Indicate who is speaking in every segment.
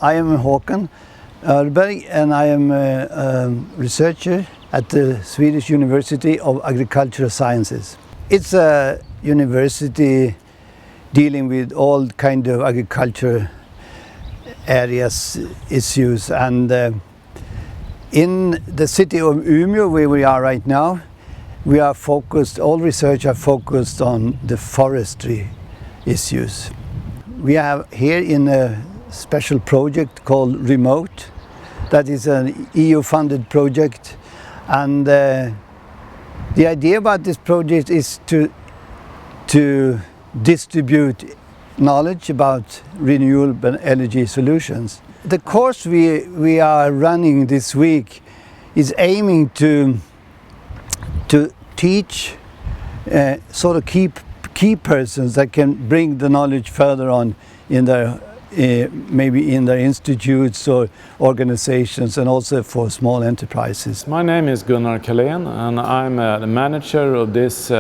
Speaker 1: I am Håkan Örberg and I am a researcher at the Swedish University of Agricultural Sciences. It's a university dealing with all kind of agriculture areas issues, and in the city of Umea, where we are right now, we are focused, all research are focused on the forestry issues. We are here in a special project called Remote. That is an EU-funded project, and the idea about this project is to distribute knowledge about renewable energy solutions. The course we are running this week is aiming to teach sort of key persons that can bring the knowledge further on in their maybe in their institutes or organizations, and also for small enterprises.
Speaker 2: My name is Gunnar Kalén and I'm the manager of this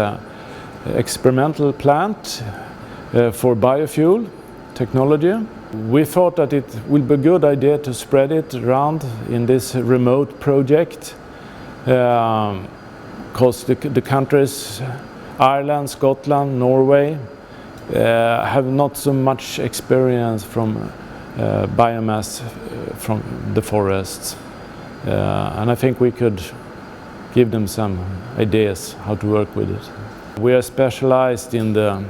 Speaker 2: experimental plant for biofuel technology. We thought that it would be a good idea to spread it around in this remote project, because the countries Ireland, Scotland, Norway have not so much experience from biomass from the forests, and I think we could give them some ideas how to work with it. We are specialized in the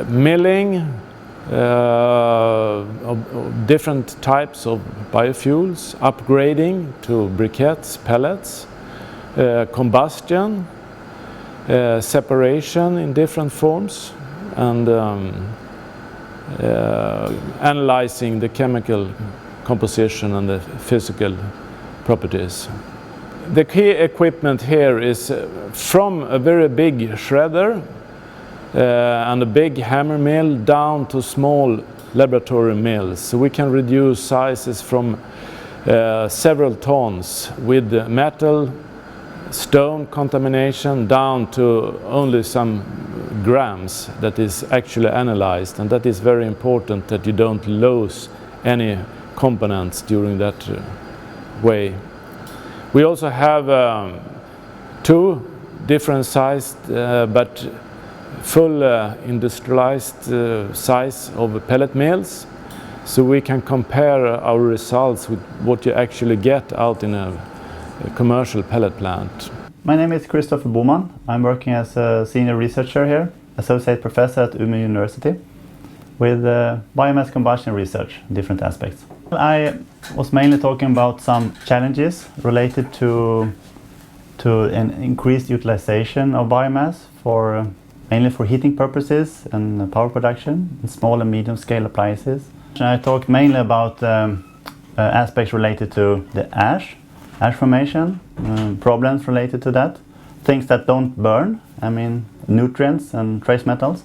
Speaker 2: milling of different types of biofuels, upgrading to briquettes, pellets, combustion, separation in different forms, and analyzing the chemical composition and the physical properties. The key equipment here is from a very big shredder and a big hammer mill down to small laboratory mills. So we can reduce sizes from several tons with metal, stone contamination down to only some grams that is actually analyzed, and that is very important that you don't lose any components during that way. We also have two different sized but full industrialized size of pellet mills, so we can compare our results with what you actually get out in a commercial pellet plant.
Speaker 3: My name is Christopher Boman. I'm working as a senior researcher here, associate professor at Umea University, with biomass combustion research, different aspects. I was mainly talking about some challenges related to an increased utilization of biomass for mainly for heating purposes and power production in small and medium scale appliances. And I talked mainly about aspects related to the ash formation, problems related to that, things that don't burn, I mean nutrients and trace metals,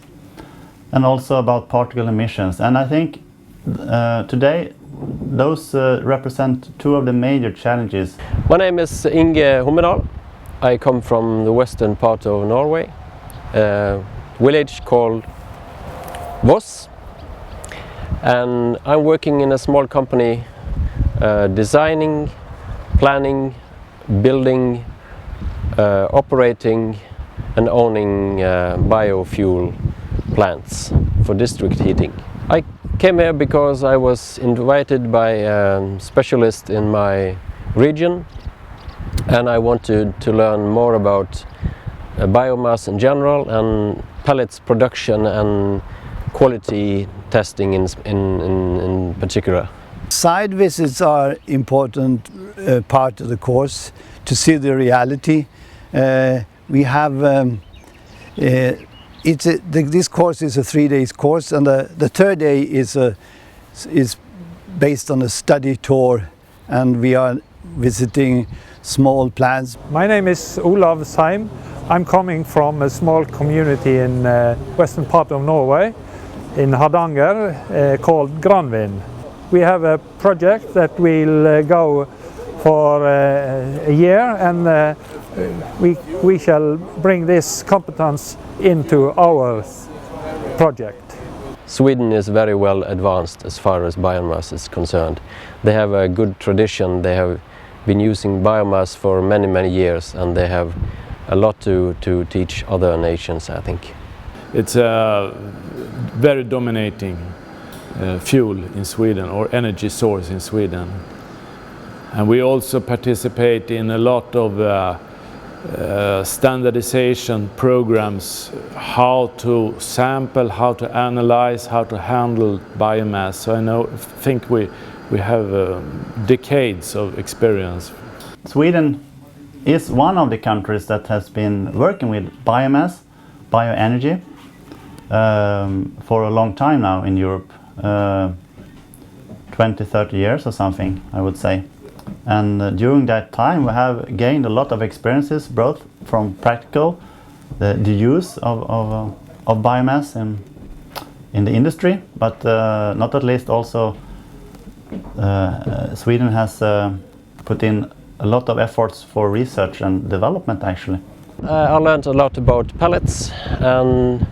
Speaker 3: and also about particle emissions. And I think today those represent two of the major challenges.
Speaker 4: My name is Inge Hummedal. I come from the western part of Norway, a village called Voss, and I'm working in a small company designing, planning, building, operating and owning biofuel plants for district heating. I came here because I was invited by a specialist in my region, and I wanted to learn more about biomass in general and pellets production and quality testing in particular.
Speaker 1: Side visits are important part of the course to see the reality. We have this course is a 3-day course, and the third day is based on a study tour, and we are visiting small plants.
Speaker 5: My name is Olav Seim. I'm coming from a small community in western part of Norway, in Hardanger, called Granvin. We have a project that will go for a year, and we shall bring this competence into our project.
Speaker 4: Sweden is very well advanced as far as biomass is concerned. They have a good tradition. They have been using biomass for many years, and they have a lot to teach other nations, I think.
Speaker 2: It's a very dominating fuel in Sweden, or energy source in Sweden. And we also participate in a lot of standardization programs, how to sample, how to analyze, how to handle biomass. So I think we have decades of experience.
Speaker 3: Sweden is one of the countries that has been working with biomass, bioenergy, for a long time now in Europe, 20-30 years or something, I would say. And during that time we have gained a lot of experiences, both from practical, the use of biomass in the industry, but not at least also Sweden has put in a lot of efforts for research and development actually.
Speaker 4: I learned a lot about pellets, and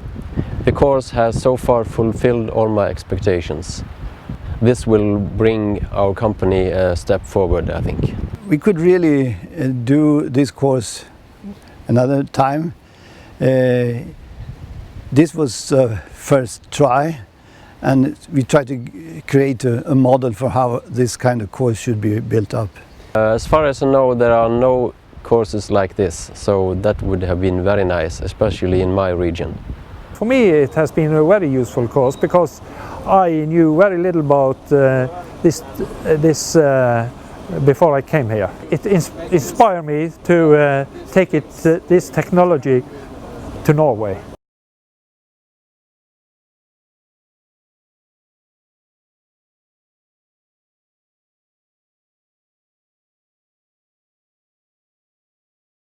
Speaker 4: the course has so far fulfilled all my expectations. This will bring our company a step forward, I think.
Speaker 1: We could really do this course another time. This was the first try, and we tried to create a model for how this kind of course should be built up.
Speaker 4: As far as I know, there are no courses like this, so that would have been very nice, especially in my region.
Speaker 5: For me it has been a very useful course because I knew very little about this before I came here. It inspired me to take this technology to Norway.